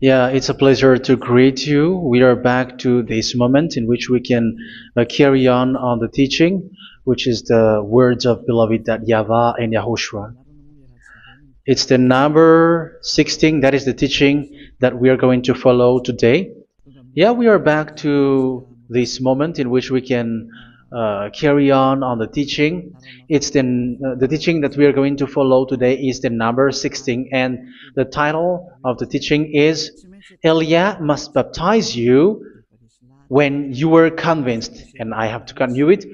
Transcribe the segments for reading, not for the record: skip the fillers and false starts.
Yeah, it's a pleasure to greet you. We are back to this moment in which we can carry on the teaching, which is the words of beloved that YAHVAH and YAHOSHUA. It's the number 16, that is the teaching that we are going to follow today. Yeah, we are back to this moment in which we can carry on the teaching. It's the teaching that we are going to follow today is the number 16, and the title of the teaching is Elia must baptize you when you were convinced, and I have to continue it,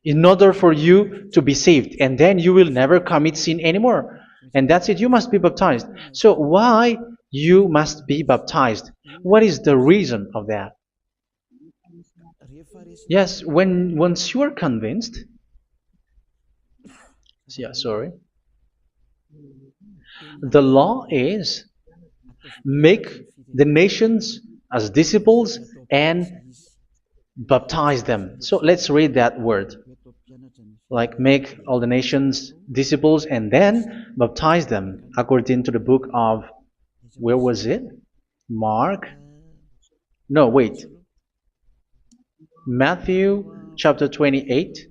in order for you to be saved, and then you will never commit sin anymore. And that's it, you must be baptized. So why you must be baptized? What is the reason of that? Yes, once you are convinced, yeah, sorry, the law is make the nations as disciples and baptize them. So let's read that word. Like make all the nations disciples and then baptize them according to the book of, where was it? Mark? No, wait. Matthew chapter 28.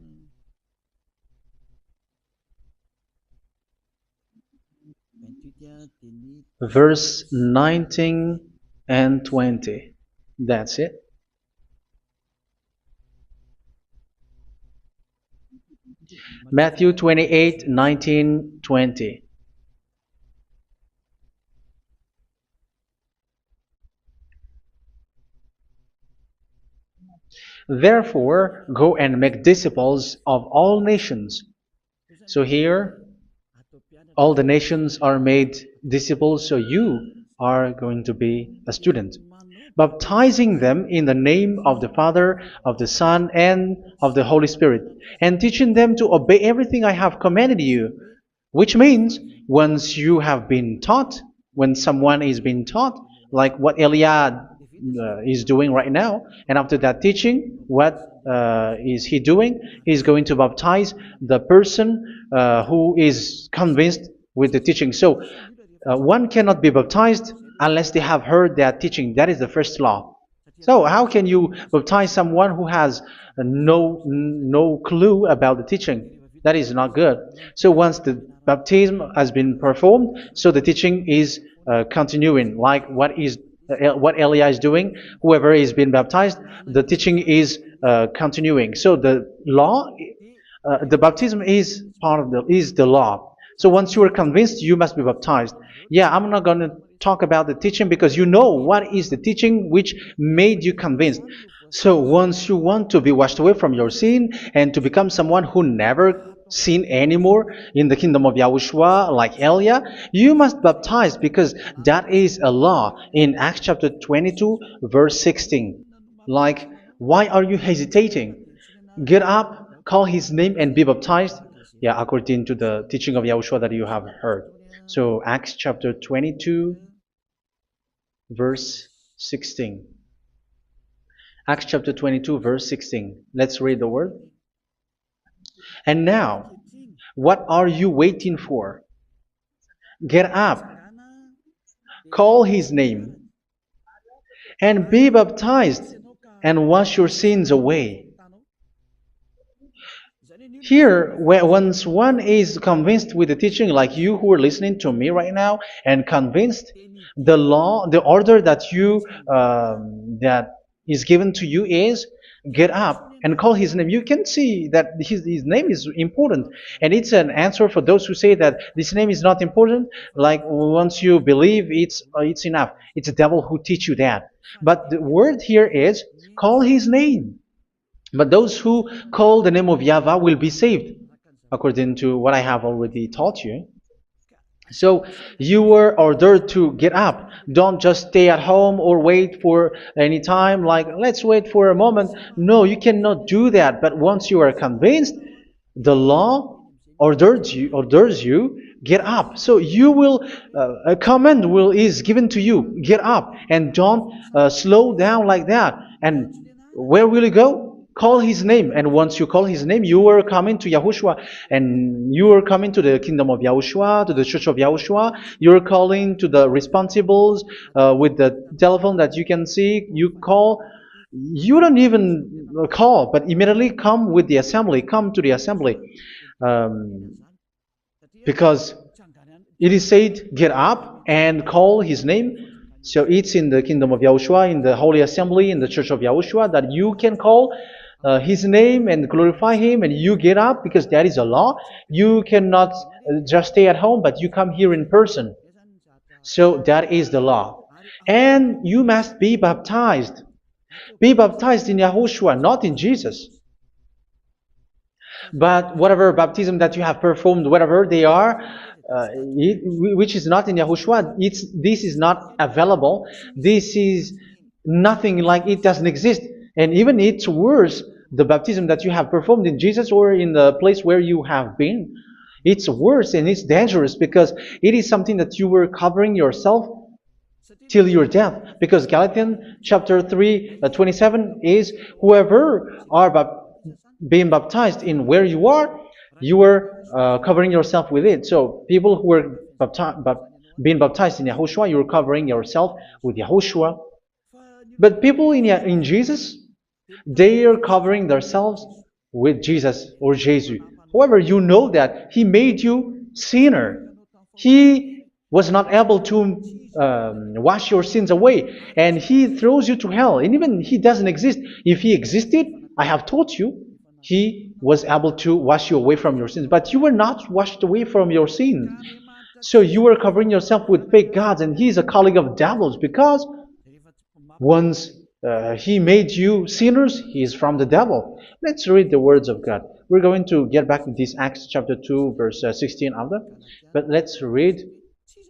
Verse 19 and 20. That's it. Matthew 28, 19, 20. Therefore, go and make disciples of all nations. So here, all the nations are made disciples, so you are going to be a student. Baptizing them in the name of the Father, of the Son, and of the Holy Spirit, and teaching them to obey everything I have commanded you. Which means, once you have been taught, when someone is being taught, like what Elia is doing right now, and after that teaching, what is he doing? He's going to baptize the person who is convinced with the teaching. So one cannot be baptized unless they have heard that teaching. That is the first law. So how can you baptize someone who has no clue about the teaching? That is not good. So once the baptism has been performed, so the teaching is continuing, like what Elia is doing. Whoever is being baptized, the teaching is continuing. So the law, the baptism is part of the law. So once you are convinced, you must be baptized. Yeah, I'm not going to talk about the teaching because you know what is the teaching which made you convinced. So once you want to be washed away from your sin and to become someone who never sin anymore in the kingdom of Yahushua, like Elia, you must baptize because that is a law in Acts chapter 22, verse 16. Like, why are you hesitating? Get up, call his name, and be baptized. Yeah, according to the teaching of Yahushua that you have heard. So Acts chapter 22, verse 16. Acts chapter 22, verse 16. Let's read the word. And now, what are you waiting for? Get up, call his name, and be baptized, and wash your sins away. Here, once one is convinced with the teaching, like you who are listening to me right now, and convinced, the law, the order that that is given to you is get up and call his name. You can see that his name is important, and it's an answer for those who say that this name is not important. Like once you believe, it's enough. It's the devil who teach you that. But the word here is call his name. But those who call the name of YAHVAH will be saved, according to what I have already taught you. So you were ordered to get up. Don't just stay at home or wait for any time, like let's wait for a moment. No, you cannot do that. But once you are convinced, the law orders you get up. So you will a command is given to you, get up, and don't slow down like that. And where will you go? call his name. And once you call his name, you are coming to Yahushua. And you are coming to the kingdom of Yahushua, to the church of Yahushua. You're calling to the responsibles with the telephone that you can see. You call. You don't even call, but immediately come with the assembly. Come to the assembly. Um, because it is said, get up and call his name. So it's in the kingdom of Yahushua, in the holy assembly, in the church of Yahushua, that you can call his name and glorify him, and you get up, because that is a law. You cannot just stay at home, but you come here in person. So that is the law. And you must be baptized. Be baptized in Yahushua, not in Jesus. But whatever baptism that you have performed, whatever they are, which is not in Yahushua, this is not available. This is nothing, like it doesn't exist. And even it's worse, the baptism that you have performed in Jesus or in the place where you have been. It's worse and it's dangerous, because it is something that you were covering yourself till your death. Because Galatians chapter 3, 27 is, whoever are being baptized in where you are covering yourself with it. So people who were being baptized in Yahushua, you're covering yourself with Yahushua. But people in Jesus, they are covering themselves with Jesus or Jesus. However, you know that he made you sinner. He was not able to wash your sins away, and he throws you to hell. And even he doesn't exist. If he existed, I have taught you, he was able to wash you away from your sins. But you were not washed away from your sins. So you were covering yourself with fake gods, and he is a colleague of devils, because once he made you sinners, he is from the devil. Let's read the words of God. We're going to get back to this Acts chapter 2, verse 16 after. But let's read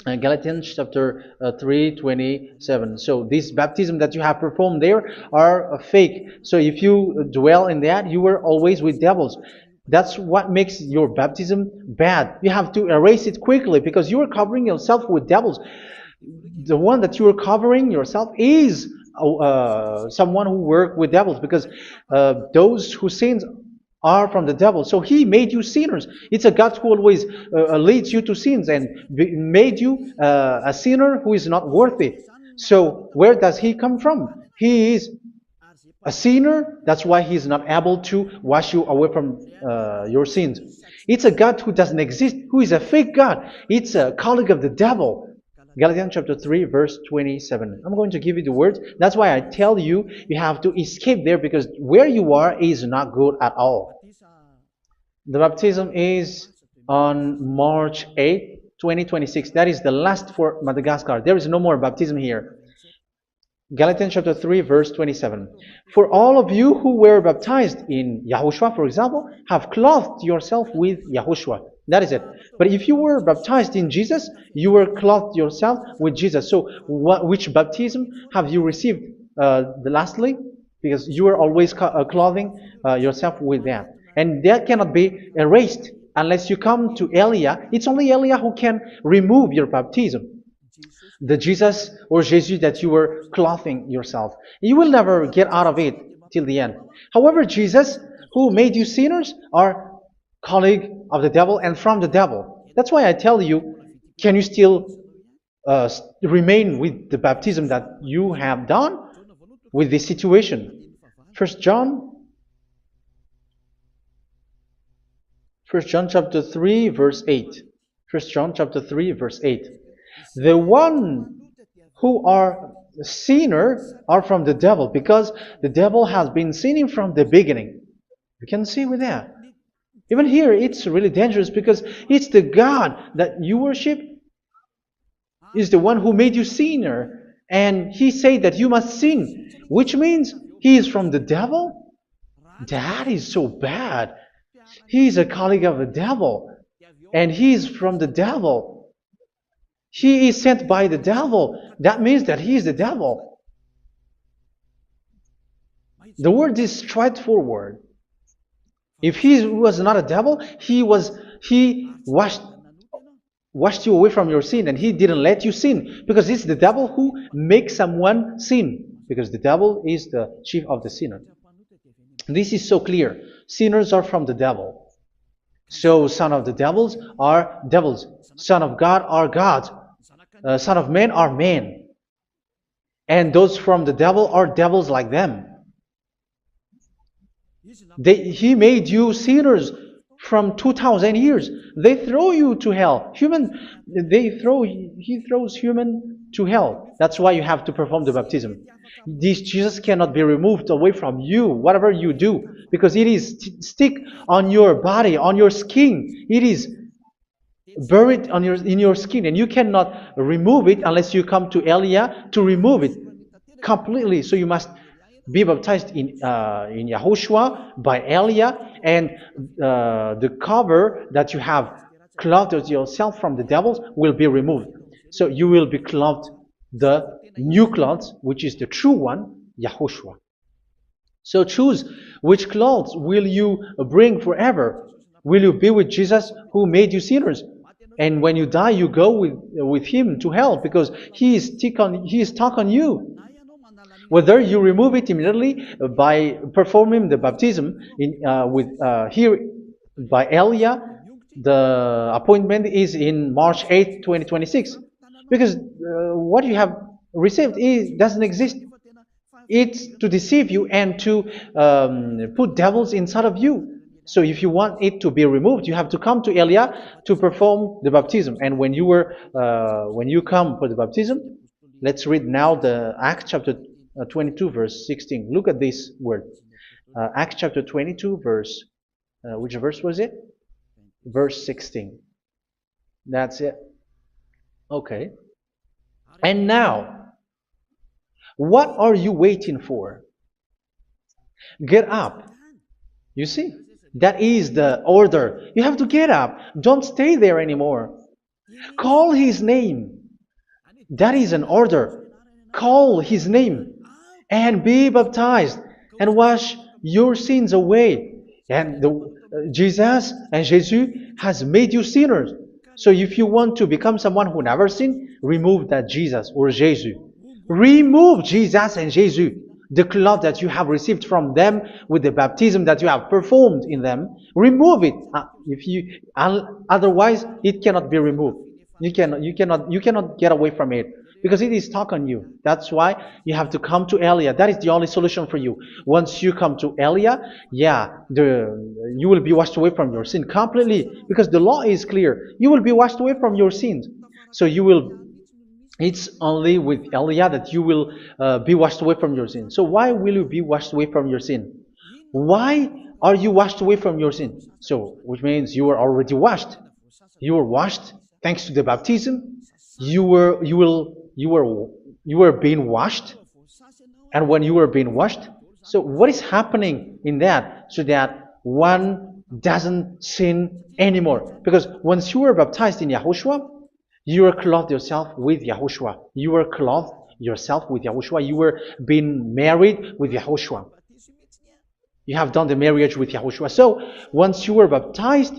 Galatians chapter 3:27. So this baptism that you have performed there are fake. So if you dwell in that, you were always with devils. That's what makes your baptism bad. You have to erase it quickly, because you are covering yourself with devils. The one that you are covering yourself is someone who works with devils, because those who sin are from the devil. So he made you sinners. It's a God who always leads you to sins, and made you a sinner who is not worthy. So where does he come from? He is a sinner. That's why he is not able to wash you away from your sins. It's a God who doesn't exist, who is a fake God. It's a colleague of the devil. Galatians chapter 3, verse 27. I'm going to give you the words. That's why I tell you, you have to escape there, because where you are is not good at all. The baptism is on March 8, 2026. That is the last for Madagascar. There is no more baptism here. Galatians chapter 3, verse 27. For all of you who were baptized in Yahushua, for example, have clothed yourself with Yahushua. That is it. But if you were baptized in Jesus, you were clothed yourself with Jesus. So which baptism have you received lastly? Because you are always clothing yourself with that. And that cannot be erased unless you come to Elia. It's only Elia who can remove your baptism. The Jesus or Jesus that you were clothing yourself. You will never get out of it till the end. However, Jesus, who made you sinners, are colleague of the devil and from the devil. That's why I tell you, can you still remain with the baptism that you have done with this situation? First John chapter 3, verse 8. First John chapter 3, verse 8. The one who are sinner are from the devil, because the devil has been sinning from the beginning. You can see with that. Even here, it's really dangerous, because it's the God that you worship is the one who made you sinner, and he said that you must sin, which means he is from the devil. That is so bad. He is a colleague of the devil, and he is from the devil. He is sent by the devil. That means that he is the devil. The word is straightforward. If he was not a devil, he washed you away from your sin, and he didn't let you sin, because it's the devil who makes someone sin, because the devil is the chief of the sinner. This is so clear. Sinners are from the devil. So son of the devils are devils. Son of God are gods. Son of men are men. And those from the devil are devils like them. He made you sinners from 2000 years. They throw you to hell. He throws human to hell. That's why you have to perform the baptism. This Jesus cannot be removed away from you, whatever you do, because it is stick on your body, on your skin. It is buried in your skin, and you cannot remove it unless you come to Elia to remove it completely. So you must be baptized in YAHOSHUA by Elia, and the cover that you have clothed yourself from the devils will be removed. So you will be clothed the new clothes, which is the true one, YAHOSHUA. So choose which clothes will you bring forever. Will you be with Jesus who made you sinners? And when you die, you go with him to hell because he is stuck on you. Whether you remove it immediately by performing the baptism here by Elia, the appointment is in March 8, 2026. Because what you have received doesn't exist. It's to deceive you and to put devils inside of you. So if you want it to be removed, you have to come to Elia to perform the baptism. And when you come for the baptism, let's read now the Acts chapter 22 verse 16. Look at this word. Acts chapter 22 verse, which verse was it? Verse 16. That's it. Okay. And now, what are you waiting for? Get up. You see, that is the order. You have to get up. Don't stay there anymore. Call his name. That is an order. Call his name and be baptized and wash your sins away. And Jesus has made you sinners. So if you want to become someone who never sinned, remove that Jesus or Jesus. Remove Jesus and Jesus, the cloth that you have received from them with the baptism that you have performed in them. Remove it. Otherwise, it cannot be removed. You cannot get away from it because it is stuck on you. That's why you have to come to Elia. That is the only solution for you. Once you come to Elia, you will be washed away from your sin completely because the law is clear. You will be washed away from your sins. So it's only with Elia that you will be washed away from your sin. So why will you be washed away from your sin? Why are you washed away from your sin? So, which means you were already washed. You were washed thanks to the baptism. You were being washed. And when you were being washed, so what is happening in that? So that one doesn't sin anymore. Because once you were baptized in YAHOSHUA, you were clothed yourself with YAHOSHUA. You were clothed yourself with YAHOSHUA. You were being married with YAHOSHUA. You have done the marriage with YAHOSHUA. So once you were baptized,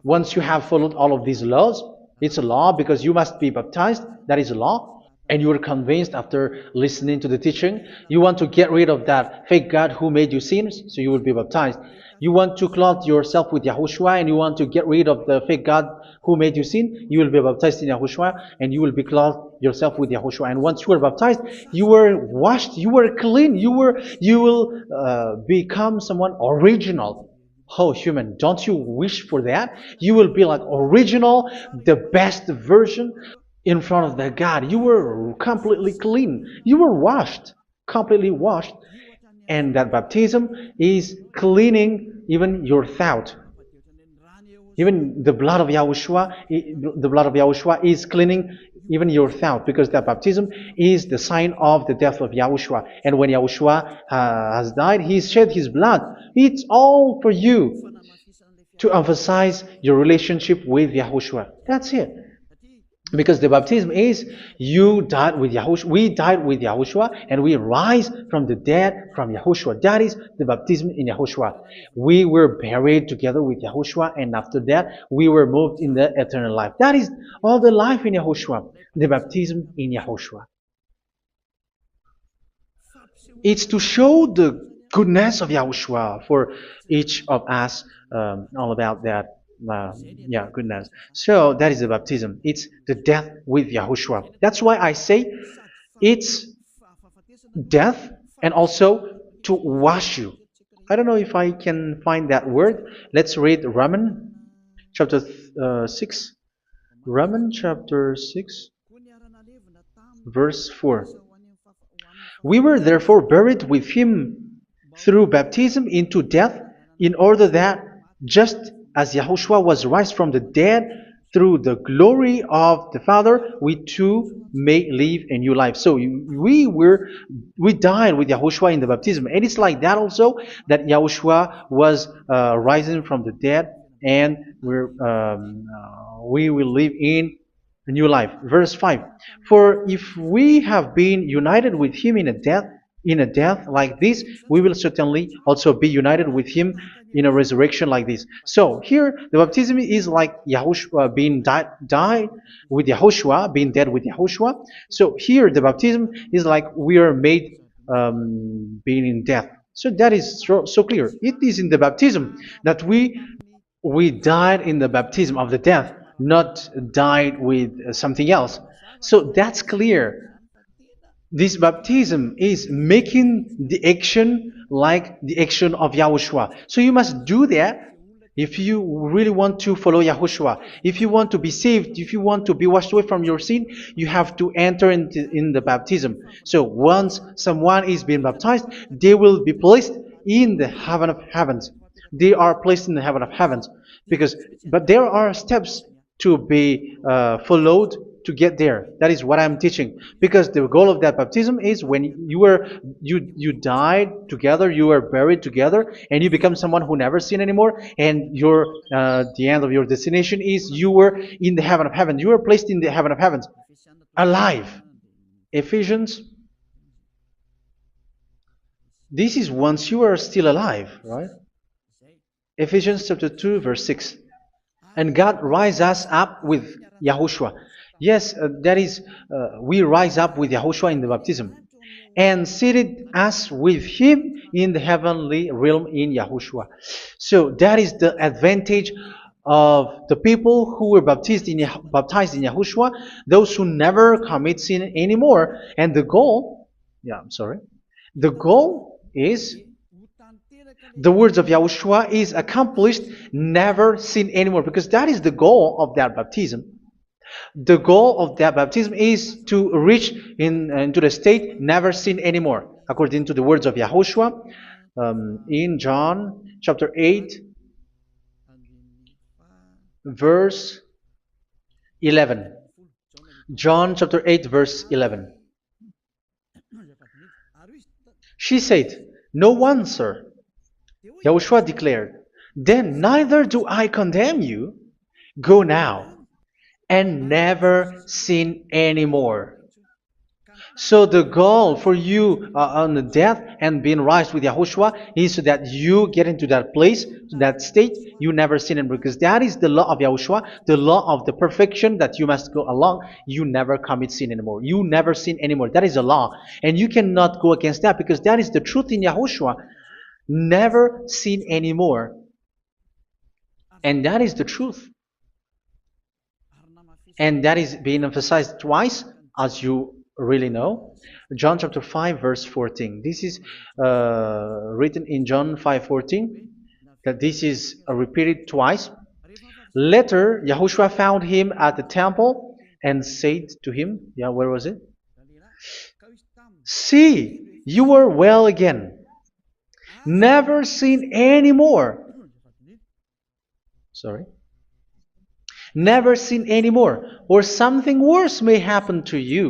once you have followed all of these laws, it's a law because you must be baptized. That is a law. And you are convinced after listening to the teaching, you want to get rid of that fake God who made you sinners, so you will be baptized. You want to clothe yourself with YAHOSHUA and you want to get rid of the fake God who made you sin, you will be baptized in YAHOSHUA and you will be clothed yourself with YAHOSHUA. And once you are baptized, you were washed, you were clean, you will become someone original. Oh, human, don't you wish for that? You will be like original, the best version in front of the God. You were completely clean. You were washed, completely washed. And that baptism is cleaning even your thought. Even the blood of YAHOSHUA is cleaning even your thought, because that baptism is the sign of the death of YAHOSHUA. And when YAHOSHUA has died, he shed his blood. It's all for you to emphasize your relationship with YAHOSHUA. That's it. Because the baptism is you died with YAHOSHUA, we died with YAHOSHUA, and we rise from the dead from YAHOSHUA. That is the baptism in YAHOSHUA. We were buried together with YAHOSHUA, and after that we were moved in the eternal life. That is all the life in YAHOSHUA, the baptism in YAHOSHUA. It's to show the goodness of Yahushua for each of us, all about that. Yeah, goodness. So that is the baptism. It's the death with Yahushua. That's why I say it's death and also to wash you. I don't know if I can find that word. Let's read Romans chapter 6. Romans chapter 6, verse 4. We were therefore buried with him through baptism into death, in order that, just as Yahushua was raised from the dead through the glory of the Father, we too may live a new life. So we died with Yahushua in the baptism, and it's like that also that Yahushua was rising from the dead, and we will live in a new life. Verse 5. For if we have been united with him in a death like this, we will certainly also be united with him in a resurrection like this. So here the baptism is like Yahushua being died with Yahushua, being dead with Yahushua. So here the baptism is like we are made being in death. So that is so clear. It is in the baptism that we died in the baptism of the death, not died with something else. So that's clear. This baptism is making the action like the action of Yahushua. So you must do that if you really want to follow Yahushua. If you want to be saved, if you want to be washed away from your sin, you have to enter in the baptism. So once someone is being baptized, they will be placed in the heaven of heavens. They are placed in the heaven of heavens, but there are steps to be followed to get there. That is what I'm teaching, because the goal of that baptism is when you died together, you were buried together, and you become someone who never sin anymore, and the end of your destination is you were in the heaven of heaven. You were placed in the heaven of heavens, alive. Ephesians. This is once you are still alive, right? Ephesians chapter 2, verse 6. And God rise us up with Yahushua. Yes, that is, we rise up with Yahushua in the baptism. And seated us with him in the heavenly realm in Yahushua. So that is the advantage of the people who were baptized in Yahushua, those who never commit sin anymore. And the goal, the goal is the words of Yahushua is accomplished, never sin anymore, because that is the goal of that baptism. The goal of that baptism is to reach into the state never sin anymore, according to the words of Yahushua in John chapter 8, verse 11. John chapter 8, verse 11. She said, "No one, sir." Yahushua declared, "Then neither do I condemn you. Go now and never sin anymore." So the goal for you on the death and being raised with Yahushua is so that you get into that place, that state, you never sin anymore. Because that is the law of Yahushua, the law of the perfection that you must go along. You never commit sin anymore. You never sin anymore. That is a law. And you cannot go against that, because that is the truth in Yahushua. Never sin anymore. And that is the truth. And that is being emphasized twice, as you really know. John chapter 5, verse 14. This is written in John 5:14, that this is repeated twice. Later, Yahushua found him at the temple and said to him, where was it? "See, you are well again. Never sin anymore." Never sin anymore, or something worse may happen to you.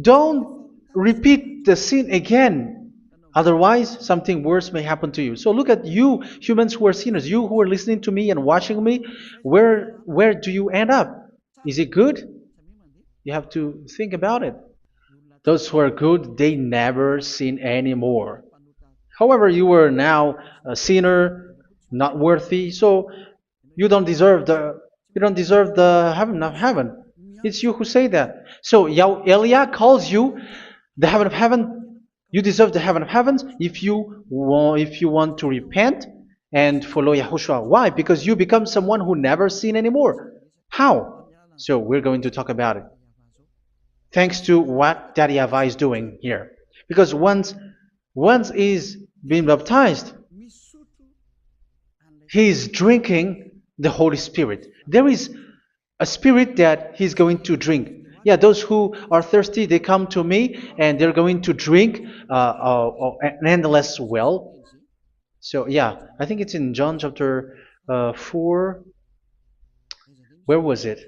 Don't repeat the sin again. Otherwise, something worse may happen to you. So look at you, humans who are sinners, you who are listening to me and watching me. Where do you end up? Is it good? You have to think about it. Those who are good, they never sin anymore. However, you are now a sinner, not worthy, so you don't deserve the heaven of heaven. It's you who say that. So Eliah calls you the heaven of heaven You deserve the heaven of heavens if you want to repent and follow Yahushua. Why? Because you become someone who never sin anymore. How? So we're going to talk about it. Thanks to what Daddy YAHVAH is doing here. Because once he's been baptized, he's drinking the Holy Spirit. There is a spirit that he's going to drink. Yeah, those who are thirsty, they come to me and they're going to drink an endless well. So yeah, I think it's in John chapter 4. Where was it?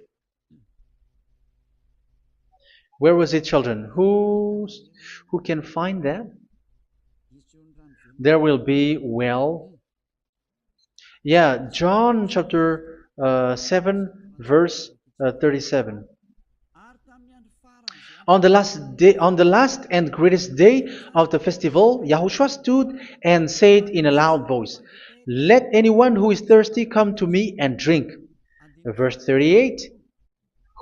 Where was it, children? Who can find that? There will be well. Yeah, John chapter 7, verse 37. On the last and greatest day of the festival, Yahushua stood and said in a loud voice, "Let anyone who is thirsty come to me and drink." Verse 38,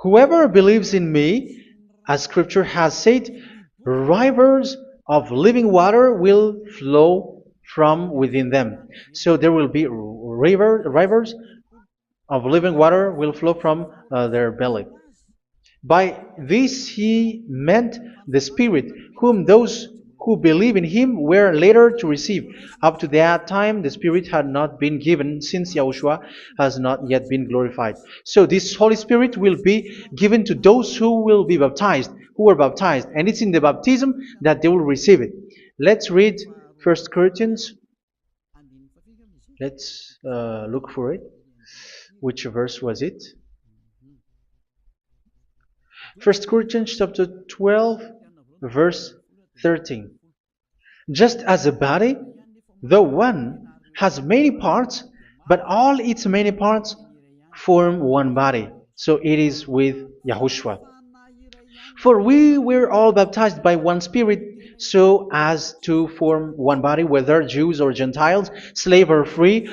"Whoever believes in me, as scripture has said, rivers of living water will flow from within them." So there will be rivers of living water will flow from their belly. By this he meant the Spirit, whom those who believe in him were later to receive. Up to that time, the Spirit had not been given, since Yahushua has not yet been glorified. So this Holy Spirit will be given to those who will be baptized, who were baptized, and it's in the baptism that they will receive it. Let's read 1 Corinthians. Let's look for it. Which verse was it? 1 Corinthians chapter 12, verse 13. Just as a body, though one, has many parts, but all its many parts form one body. So it is with Yahushua. For we were all baptized by one Spirit, so as to form one body, whether Jews or Gentiles, slave or free,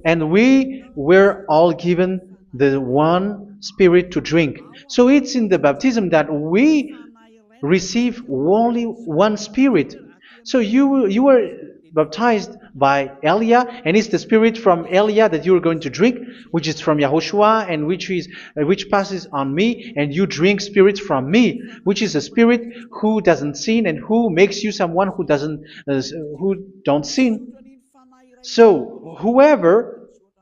and we were all given the one Spirit to drink. So it's in the baptism that we receive only one Spirit. So you were baptized by Elia, and it's the Spirit from Elia that you are going to drink, which is from Yahushua, and which passes on me, and you drink Spirit from me, which is a Spirit who doesn't sin and who makes you someone who don't sin. So whoever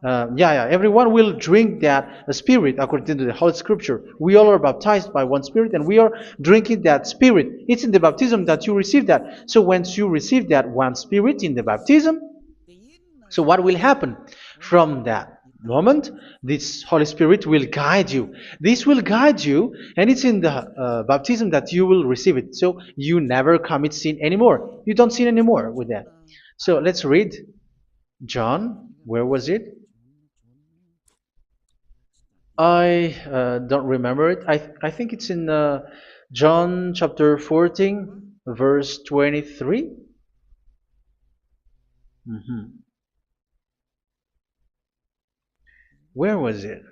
everyone will drink that Spirit according to the Holy Scripture. We all are baptized by one Spirit, and we are drinking that Spirit. It's in the baptism that you receive that. So once you receive that one Spirit in the baptism, so what will happen? From that moment, this Holy Spirit will guide you. This will guide you, and it's in the baptism that you will receive it. So you never commit sin anymore. You don't sin anymore with that. So let's read John. Where was it? I don't remember it. I think it's in John chapter 14, verse 23. Where was it?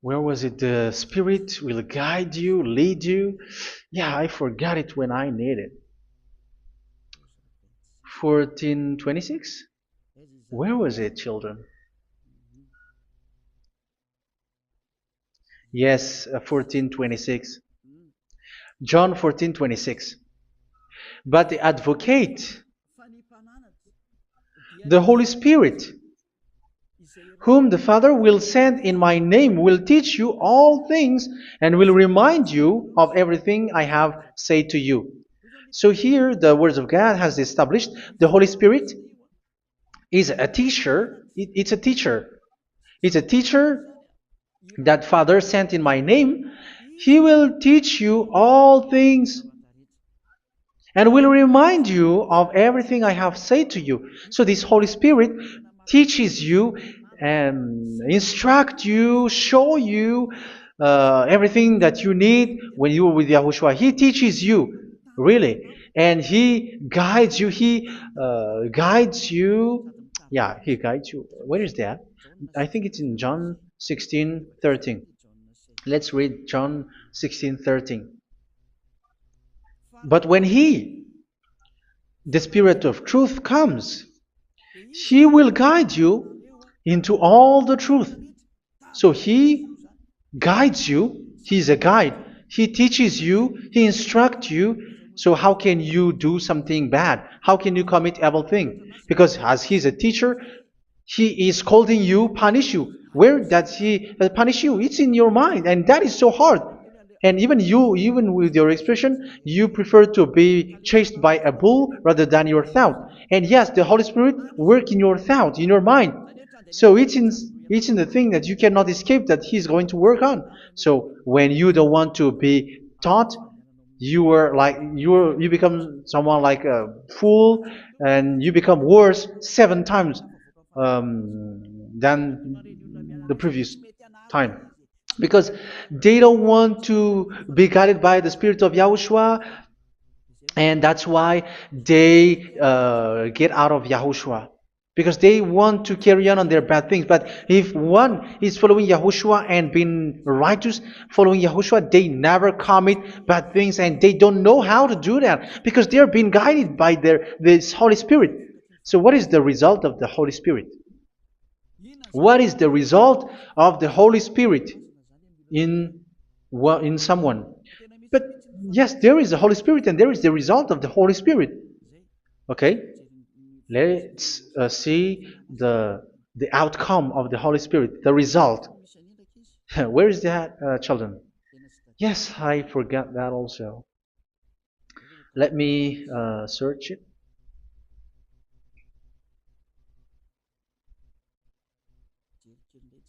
Where was it? The Spirit will guide you, lead you. Yeah, I forgot it when I need it. 14:26? Where was it, children? Yes, 14:26. John 14:26. But the Advocate, the Holy Spirit, whom the Father will send in my name, will teach you all things and will remind you of everything I have said to you. So here the words of God has established the Holy Spirit is a teacher. It's a teacher. It's a teacher that Father sent in my name. He will teach you all things and will remind you of everything I have said to you. So this Holy Spirit teaches you and instruct you, show you everything that you need when you are with Yahushua. He teaches you, really. And He guides you. He guides you. Yeah, He guides you. Where is that? I think it's in John 16:13. Let's read John 16:13. But when He, the Spirit of truth, comes, He will guide you into all the truth. So He guides you. He's a guide. He teaches you. He instructs you. So how can you do something bad? How can you commit evil thing? Because as He's a teacher, He is scolding you, punish you. Where does He punish you? It's in your mind, and that is so hard. And even you, even with your expression, you prefer to be chased by a bull rather than your thought. And yes, the Holy Spirit work in your thought, in your mind. So it's in the thing that you cannot escape that He's going to work on. So when you don't want to be taught, you become someone like a fool, and you become worse 7 times than the previous time, because they don't want to be guided by the Spirit of Yahushua, and that's why they get out of Yahushua, because they want to carry on their bad things. But if one is following Yahushua and being righteous, following Yahushua, they never commit bad things, and they don't know how to do that because they are being guided by this Holy Spirit. So what is the result of the Holy Spirit? What is the result of the Holy Spirit in someone? But yes, there is the Holy Spirit, and there is the result of the Holy Spirit. Okay, let's see the outcome of the Holy Spirit, the result. Where is that, children? Yes, I forgot that also. Let me search it.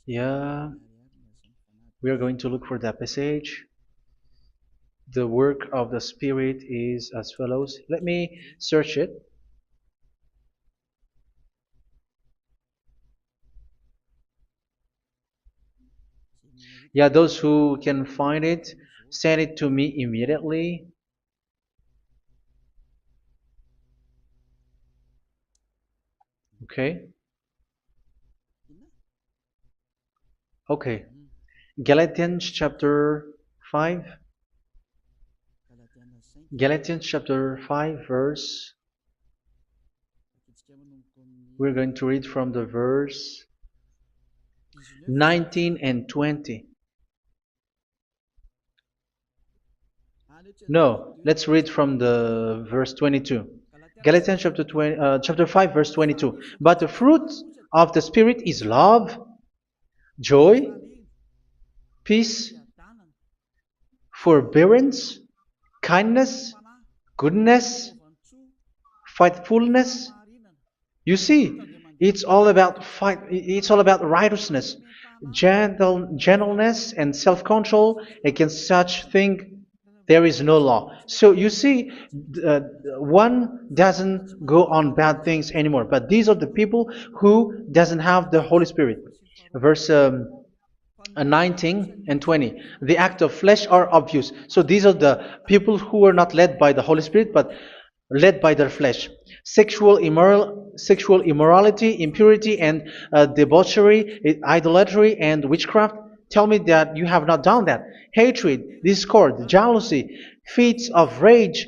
Yeah, we are going to look for that passage. The work of the Spirit is as follows. Let me search it. Yeah, those who can find it, send it to me immediately. Okay. Okay. Galatians chapter 5. Galatians chapter 5 verse. We're going to read from the verse 19 and 20. No, let's read from the verse 22. Galatians chapter 5 verse 22. But the fruit of the Spirit is love, joy, peace, forbearance, kindness, goodness, faithfulness. You see, it's all about fight. It's all about righteousness, gentleness, and self-control. Against such thing, there is no law. So you see, one doesn't go on bad things anymore. But these are the people who doesn't have the Holy Spirit. Verse 19 and 20. The act of flesh are obvious. So these are the people who are not led by the Holy Spirit, but led by their flesh. Sexual immorality, impurity, and debauchery, idolatry, and witchcraft. Tell me that you have not done that. Hatred, discord, jealousy, fits of rage,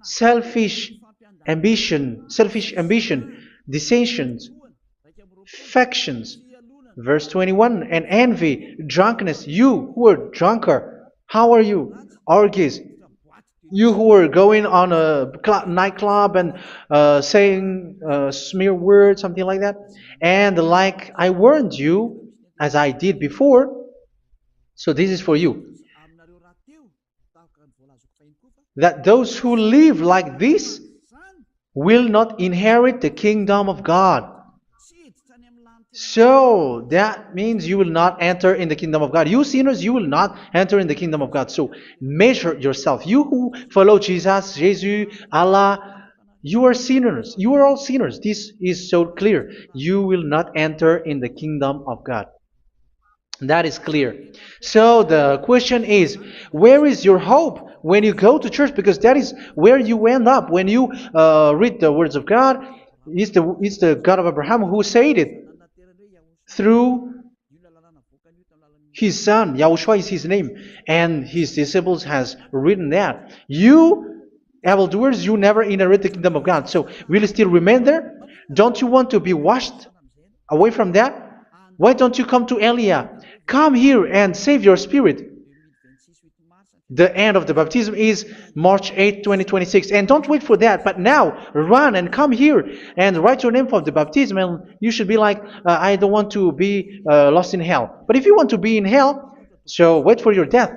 selfish ambition, dissensions, factions. Verse 21, and envy, drunkenness. You who are drunkard, how are you? Orgies. You who are going on a nightclub and saying smear words, something like that. And like I warned you, as I did before, so this is for you, that those who live like this will not inherit the kingdom of God. So that means you will not enter in the kingdom of God. You sinners, you will not enter in the kingdom of God. So measure yourself. You who follow Jesus, Allah, you are sinners. You are all sinners. This is so clear. You will not enter in the kingdom of God. That is clear. So the question is, where is your hope when you go to church? Because that is where you end up when you read the words of God. It's the God of Abraham who said it. Through His son, Yahushua is his name, and his disciples has written that. You, evildoers, you never inherit the kingdom of God. So, will you still remain there? Don't you want to be washed away from that? Why don't you come to Elia? Come here and save your spirit. The end of the baptism is March 8th, 2026. And don't wait for that, but now run and come here and write your name for the baptism. And you should be like, I don't want to be lost in hell. But if you want to be in hell, so wait for your death.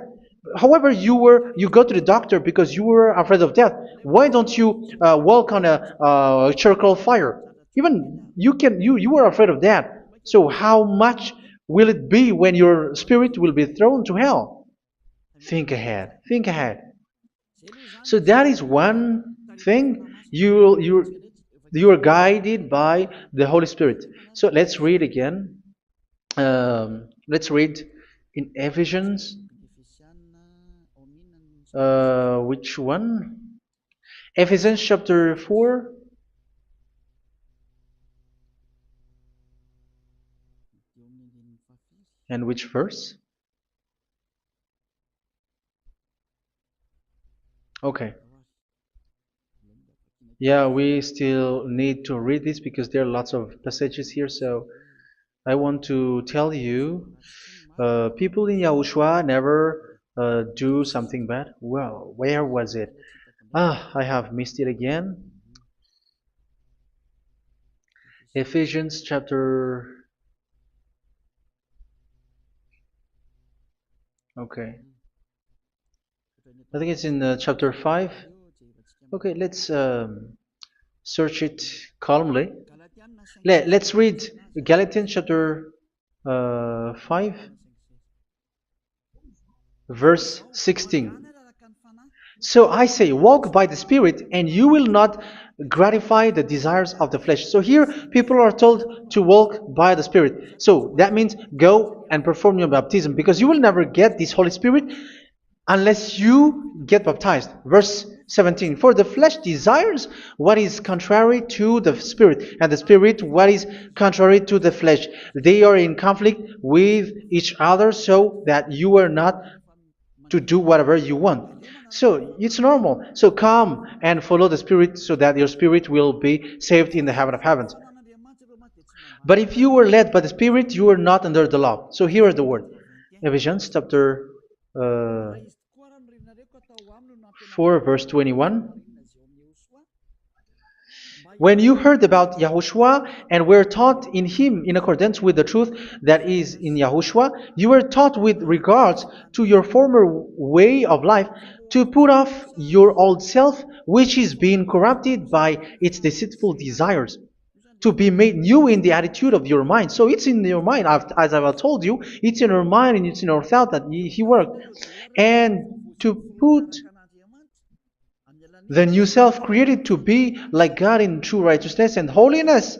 However, you go to the doctor because you were afraid of death. Why don't you walk on a charcoal fire? Even you were afraid of that. So how much will it be when your spirit will be thrown to hell? Think ahead. Think ahead. So that is one thing. You are guided by the Holy Spirit. So let's read again. Let's read in Ephesians. Which one? Ephesians chapter 4. And which verse? Okay. Yeah, we still need to read this because there are lots of passages here. So I want to tell you, people in Yahushua never do something bad. Well, where was it? I have missed it again. Ephesians chapter. Okay. I think it's in chapter 5. Okay, let's search it calmly. Let's read Galatians chapter 5, verse 16. So I say, walk by the Spirit, and you will not gratify the desires of the flesh. So here, people are told to walk by the Spirit. So that means go and perform your baptism, because you will never get this Holy Spirit unless you get baptized. Verse 17. For the flesh desires what is contrary to the Spirit, and the Spirit what is contrary to the flesh. They are in conflict with each other, so that you are not to do whatever you want. So it's normal. So come and follow the Spirit so that your spirit will be saved in the heaven of heavens. But if you were led by the Spirit, you are not under the law. So here is the word. Ephesians chapter 4 verse 21. When you heard about Yahushua and were taught in him in accordance with the truth that is in Yahushua, you were taught with regards to your former way of life to put off your old self, which is being corrupted by its deceitful desires, to be made new in the attitude of your mind. So it's in your mind, as I've told you, it's in your mind and it's in your thought that he worked. And to put the new self created to be like God in true righteousness and holiness.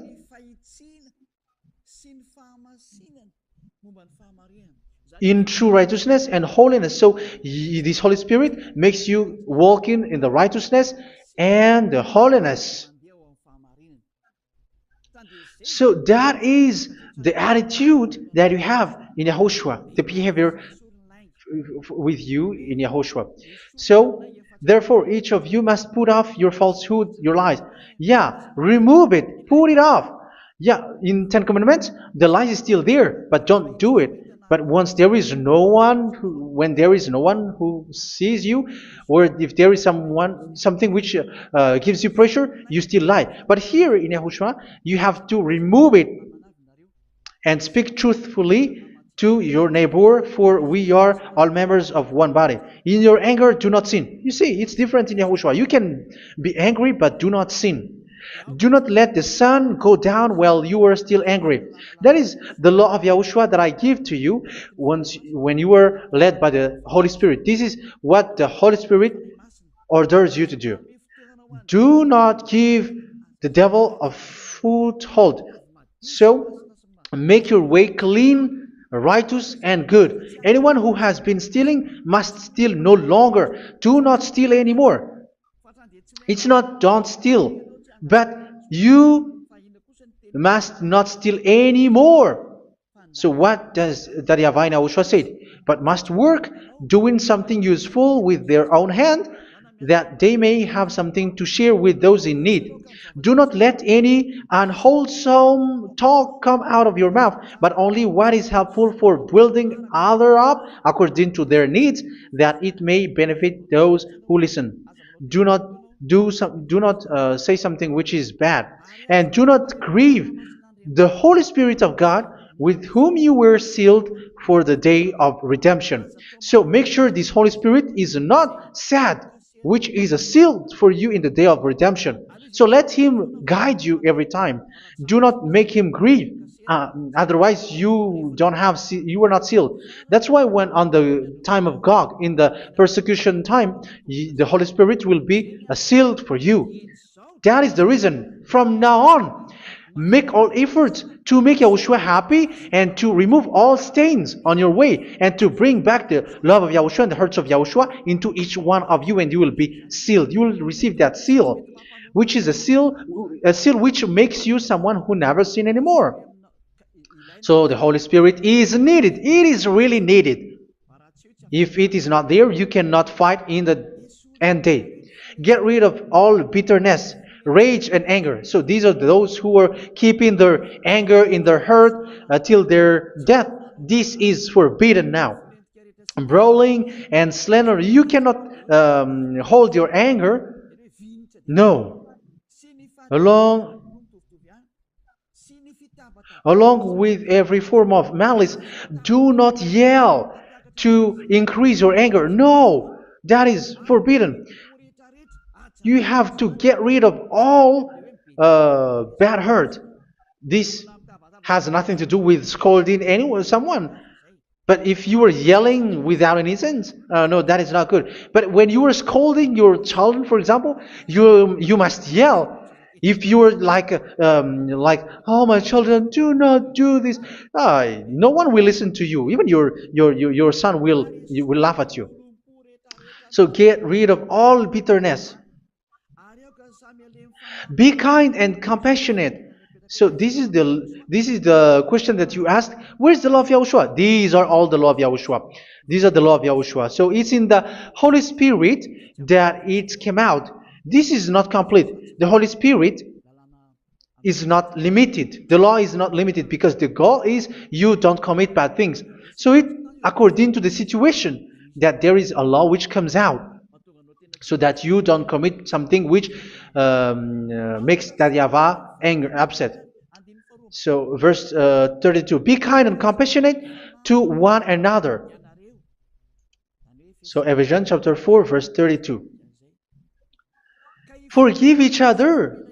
In true righteousness and holiness. So this Holy Spirit makes you walk in the righteousness and the holiness. So that is the attitude that you have in Yahushua, the behavior with you in Yahushua. So therefore, each of you must put off your falsehood, your lies. Yeah, remove it, put it off. Yeah, in Ten Commandments, the lies is still there, but don't do it. But once there is no one, when there is no one who sees you, or if there is something which gives you pressure, you still lie. But here in Yahushua, you have to remove it and speak truthfully to your neighbor, for we are all members of one body. In your anger, do not sin. You see, it's different in Yahushua. You can be angry, but do not sin. Do not let the sun go down while you are still angry. That is the law of Yahushua that I give to you when you were led by the Holy Spirit. This is what the Holy Spirit orders you to do. Do not give the devil a foothold. So, make your way clean, righteous, and good. Anyone who has been stealing must steal no longer. Do not steal anymore. It's not don't steal, but you must not steal anymore. So what does Daddy Yahweh Yahushua say? But must work doing something useful with their own hand, that they may have something to share with those in need. Do not let any unwholesome talk come out of your mouth, but only what is helpful for building others up according to their needs, that it may benefit those who listen. Do not do not say something which is bad, and do not grieve the Holy Spirit of God, with whom you were sealed for the day of redemption. So make sure this Holy Spirit is not sad, which is a seal for you in the day of redemption. So let him guide you every time. Do not make him grieve. Otherwise, you don't have you were not sealed. That's why when on the time of God, in the persecution time, the Holy Spirit will be a sealed for you. That is the reason. From now on, make all efforts to make Yahushua happy and to remove all stains on your way and to bring back the love of Yahushua and the hearts of Yahushua into each one of you, and you will be sealed. You will receive that seal, which is a seal which makes you someone who never sin anymore. So the Holy Spirit is needed. It is really needed. If it is not there, you cannot fight in the end day. Get rid of all bitterness, rage, and anger. So these are those who are keeping their anger in their heart till their death. This is forbidden now. Brawling and slander. You cannot hold your anger. No. Along Along with every form of malice, do not yell to increase your anger. No, that is forbidden. You have to get rid of all bad hurt. This has nothing to do with scolding anyone, someone. But if you are yelling without any sense, no, that is not good. But when you are scolding your children, for example, you must yell. If you are like, oh my children, do not do this, no one will listen to you. Even your son will laugh at you. So get rid of all bitterness. Be kind and compassionate. So this is the question that you asked. Where's the law of Yahushua? These are all the law of Yahushua. These are the law of Yahushua. So it's in the Holy Spirit that it came out. This is not complete. The Holy Spirit is not limited. The law is not limited because the goal is you don't commit bad things. So it according to the situation that there is a law which comes out, so that you don't commit something which makes that YAHVAH anger, upset. So verse 32, be kind and compassionate to one another. So Ephesians chapter 4 verse 32. Forgive each other.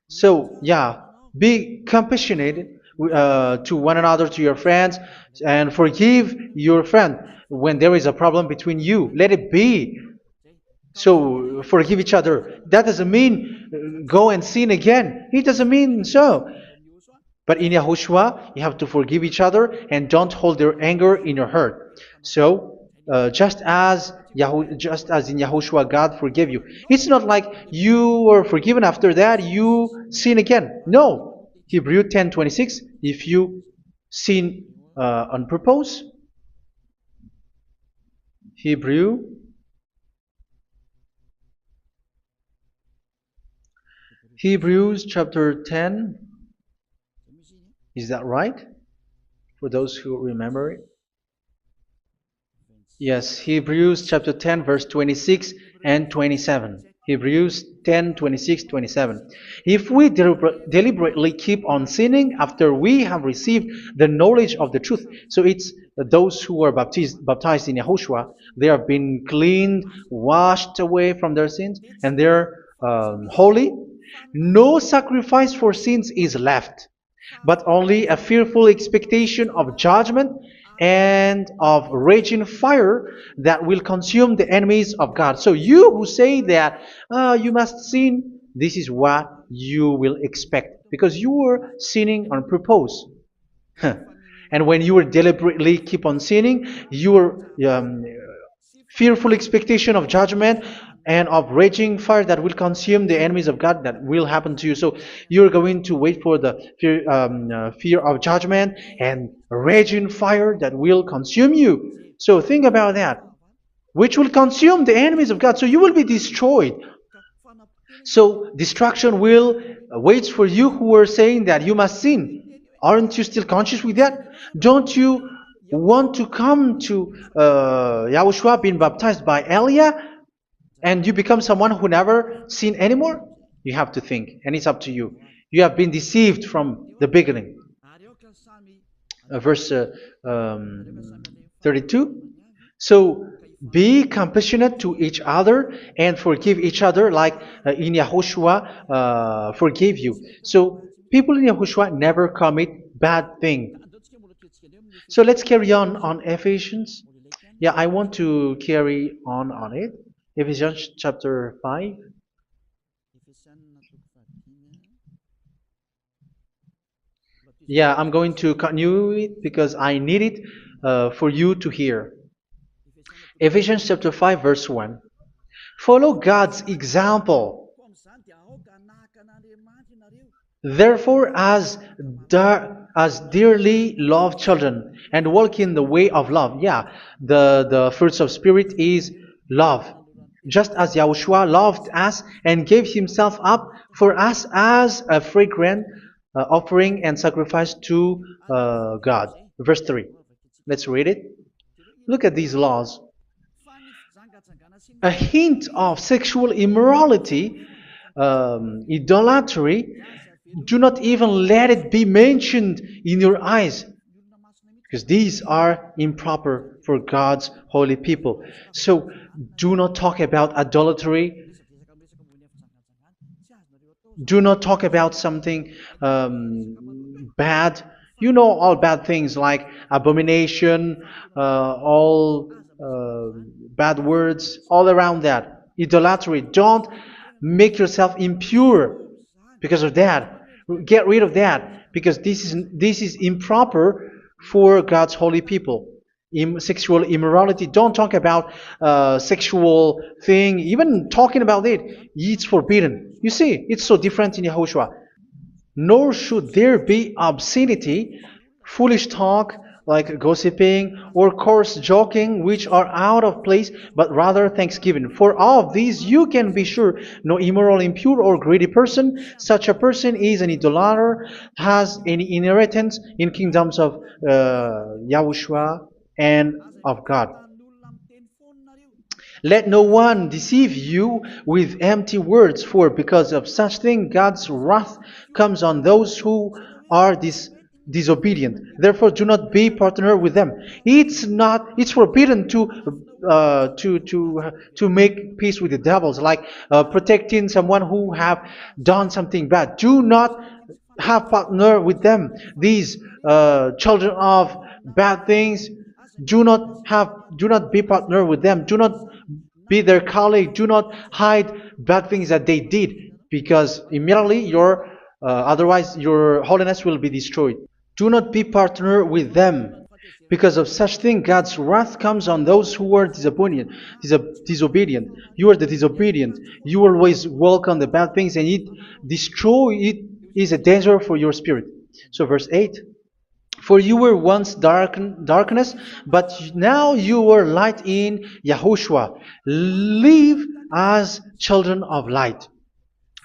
So yeah, be compassionate to one another, to your friends, and forgive your friend when there is a problem between you. Let it be. So forgive each other. That doesn't mean go and sin again. It doesn't mean so. But in Yahushua, you have to forgive each other and don't hold your anger in your heart. So just as in Yahushua, God forgave you. It's not like you were forgiven after that you sin again. No. Hebrew 10:26. If you sin on purpose, Hebrews chapter 10. Is that right? For those who remember it. Yes, Hebrews chapter 10 verse 26 and 27. Hebrews 10, 26, 27. If we deliberately keep on sinning after we have received the knowledge of the truth, so it's those who are baptized in Yahushua, they have been cleaned, washed away from their sins, and they're holy. No sacrifice for sins is left, but only a fearful expectation of judgment and of raging fire that will consume the enemies of God. So you who say that you must sin, this is what you will expect, because you were sinning on purpose. And when you will deliberately keep on sinning, you are fearful expectation of judgment and of raging fire that will consume the enemies of God that will happen to you. So you're going to wait for the fear of judgment and raging fire that will consume you. So think about that, which will consume the enemies of God. So you will be destroyed. So destruction will wait for you who are saying that you must sin. Aren't you still conscious with that? Don't you want to come to Yahushua being baptized by Elia and you become someone who never sinned anymore? You have to think, and it's up to you. You have been deceived from the beginning. Verse 32. So be compassionate to each other and forgive each other like in Yahushua forgave you. So people in Yahushua never commit bad thing. So let's carry on Ephesians. Yeah, I want to carry on it. Ephesians chapter 5. Yeah, I'm going to continue it because I need it for you to hear. Ephesians chapter 5 verse 1. Follow God's example. Therefore, as dearly loved children, and walk in the way of love. Yeah, the fruits of spirit is love. Just as Yahushua loved us and gave himself up for us as a fragrant offering and sacrifice to God. Verse 3. Let's read it. Look at these laws. A hint of sexual immorality, idolatry, do not even let it be mentioned in your eyes, because these are improper for God's holy people. So do not talk about idolatry. Do not talk about something bad. You know all bad things like abomination, all bad words, all around that. Idolatry. Don't make yourself impure because of that. Get rid of that because this is improper for God's holy people. Sexual immorality. Don't talk about sexual thing. Even talking about it, it's forbidden. You see, it's so different in Yahushua. Nor should there be obscenity, foolish talk like gossiping or coarse joking, which are out of place, but rather thanksgiving. For of these you can be sure: no immoral, impure, or greedy person, such a person is an idolater, has any inheritance in kingdoms of Yahushua and of God. Let no one deceive you with empty words, for because of such thing God's wrath comes on those who are disobedient. Therefore, do not be partner with them. It's forbidden to make peace with the devils, like protecting someone who have done something bad. Do not have partner with them. These children of bad things. Do not be partner with them. Do not be their colleague. Do not hide bad things that they did, because immediately otherwise your holiness will be destroyed. Do not be partner with them. Because of such thing, God's wrath comes on those who are disobedient. You are the disobedient. You always walk on the bad things, and it is a danger for your spirit. So verse 8. For you were once darkness, but now you are light in Yahushua. Live as children of light.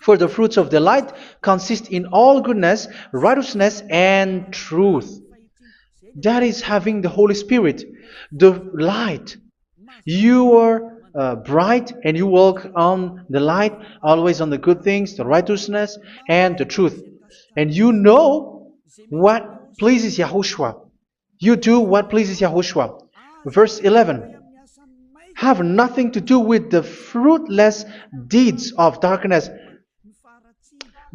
For the fruits of the light consist in all goodness, righteousness, and truth. That is having the Holy Spirit, the light. You are bright and you walk on the light, always on the good things, the righteousness, and the truth. And you know what pleases Yahushua. You do what pleases Yahushua. Verse 11. Have nothing to do with the fruitless deeds of darkness.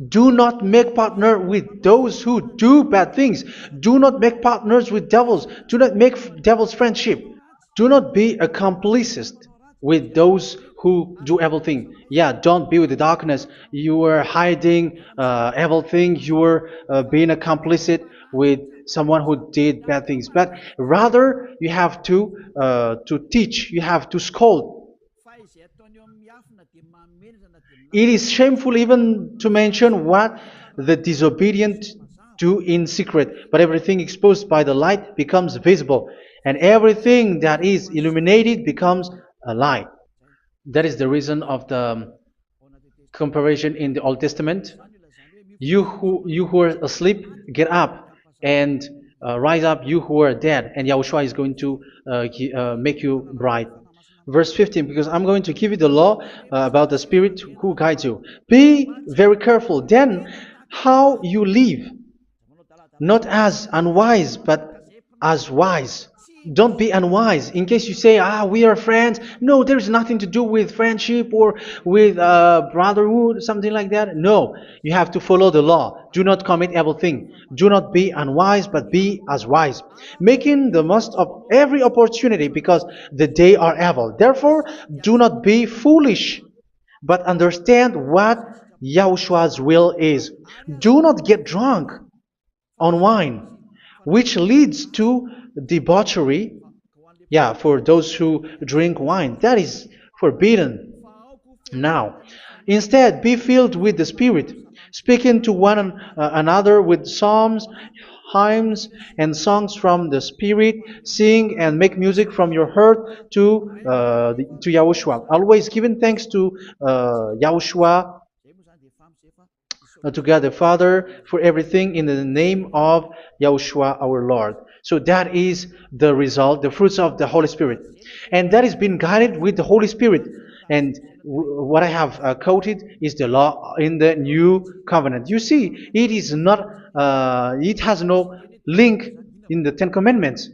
Do not make partner with those who do bad things. Do not make partners with devils. Do not make devils friendship. Do not be accomplices with those who do evil things. Yeah, don't be with the darkness. You are hiding evil things. You are being a complicit with someone who did bad things, but rather you have to teach, you have to scold. It is shameful even to mention what the disobedient do in secret, but everything exposed by the light becomes visible, and everything that is illuminated becomes a light. That is the reason of the comparison in the Old Testament. You who are asleep, get up and rise up, you who are dead, and Yahushua is going to make you bright. Verse 15, because I'm going to give you the law about the Spirit who guides you. Be very careful then how you live, not as unwise, but as wise. Don't be unwise. In case you say, we are friends. No, there's nothing to do with friendship or with brotherhood, something like that. No, you have to follow the law. Do not commit evil thing. Do not be unwise, but be as wise, making the most of every opportunity, because the day are evil. Therefore, do not be foolish, but understand what Yahushua's will is. Do not get drunk on wine, which leads to debauchery. Yeah, for those who drink wine, that is forbidden now. Instead, be filled with the Spirit, speaking to one another with psalms, hymns, and songs from the Spirit. Sing and make music from your heart to Yahushua. Always giving thanks to Yahushua, to God the Father, for everything in the name of Yahushua our Lord. So that is the result, the fruits of the Holy Spirit. And that is being guided with the Holy Spirit. And what I have quoted is the law in the new covenant. You see, it is not, it has no link in the Ten Commandments.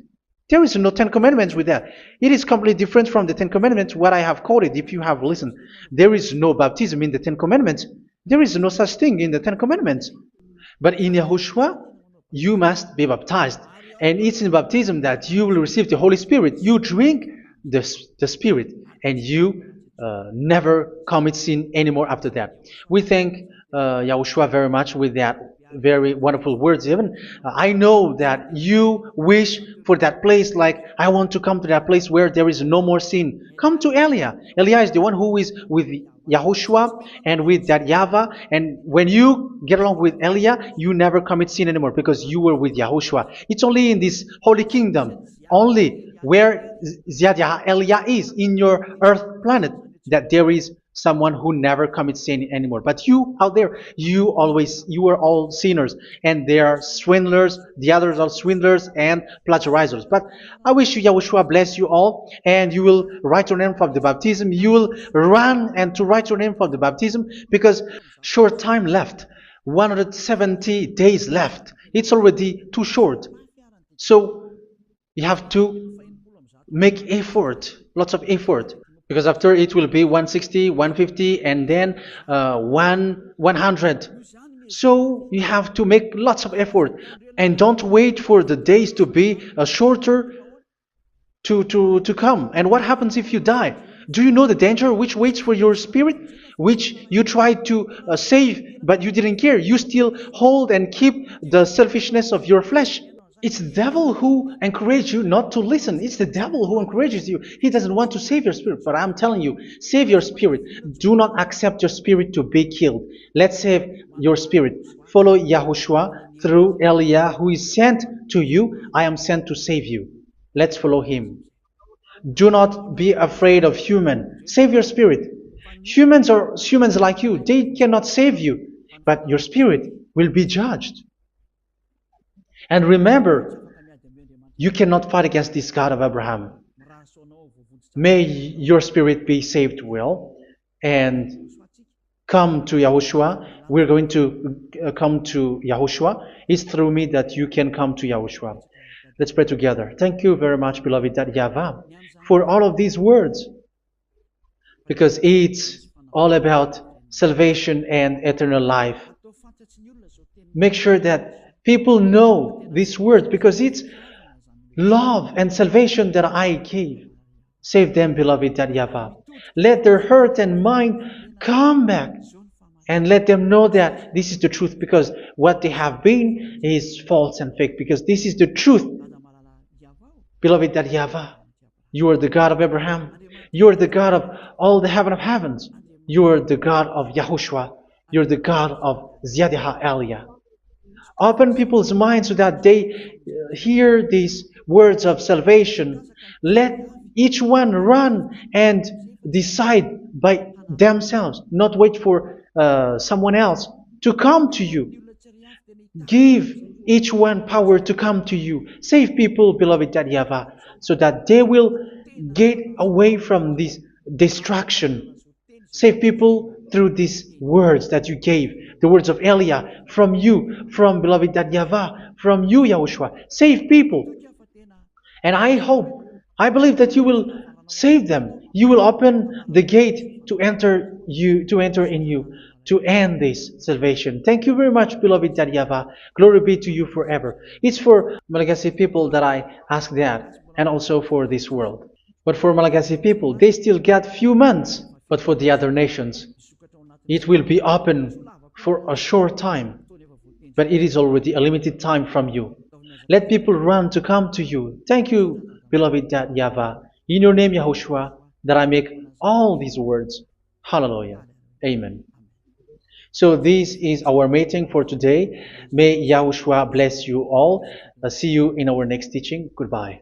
There is no Ten Commandments with that. It is completely different from the Ten Commandments, what I have quoted, if you have listened. There is no baptism in the Ten Commandments. There is no such thing in the Ten Commandments. But in Yahushua, you must be baptized. And it's in baptism that you will receive the Holy Spirit. You drink the Spirit, and you never commit sin anymore after that. We thank Yahushua very much with that very wonderful words. Even I know that you wish for that place, like, I want to come to that place where there is no more sin. Come to Elia. Elia is the one who is with Yahushua and with that YAHVAH. And when you get along with Elia, you never commit sin anymore, because you were with Yahushua. It's only in this holy kingdom, only where Elia is, in your earth planet, that there is someone who never commits sin anymore. But you out there, you are all sinners, and they are swindlers. The others are swindlers and plagiarizers. But I wish you, Yahushua, bless you all, and you will write your name for the baptism. You will run and to write your name for the baptism, because short time left, 170 days left. It's already too short. So you have to make effort, lots of effort, because after it will be 160, 150, and then 100. So you have to make lots of effort, and don't wait for the days to be shorter to come. And what happens if you die? Do you know the danger which waits for your spirit, which you tried to save, but you didn't care? You still hold and keep the selfishness of your flesh. It's the devil who encourages you not to listen. It's the devil who encourages you. He doesn't want to save your spirit. But I'm telling you, save your spirit. Do not accept your spirit to be killed. Let's save your spirit. Follow Yahushua through Elia, who is sent to you. I am sent to save you. Let's follow him. Do not be afraid of human. Save your spirit. Humans are humans like you. They cannot save you. But your spirit will be judged. And remember, you cannot fight against this God of Abraham. May your spirit be saved well, and come to Yahushua. We're going to come to Yahushua. It's through me that you can come to Yahushua. Let's pray together. Thank you very much, beloved YAHVAH, for all of these words, because it's all about salvation and eternal life. Make sure that people know these words, because it's love and salvation that I gave. Save them, beloved YAHVAH. Let their heart and mind come back and let them know that this is the truth, because what they have been is false and fake, because this is the truth. Beloved, that YAHVAH, you are the God of Abraham. You are the God of all the heaven of heavens. You are the God of YAHOSHUA. You are the God of Ziyadiha Aliyah. Open people's minds so that they hear these words of salvation. Let each one run and decide by themselves, not wait for someone else to come to you. Give each one power to come to you. Save people, beloved YAHVAH, so that they will get away from this distraction. Save people through these words that you gave, the words of Elia, from you, from beloved YAHVAH, from you, Yahushua. Save people. And I believe that you will save them. You will open the gate to enter in you, to end this salvation. Thank you very much, beloved YAHVAH. Glory be to you forever. It's for Malagasy people that I ask that, and also for this world. But for Malagasy people, they still get few months. But for the other nations, it will be open for a short time. But it is already a limited time from you. Let people run to come to you. Thank you, beloved YAHVAH. In your name, Yahushua, that I make all these words. Hallelujah. Amen. So this is our meeting for today. May Yahushua bless you all. See you in our next teaching. Goodbye.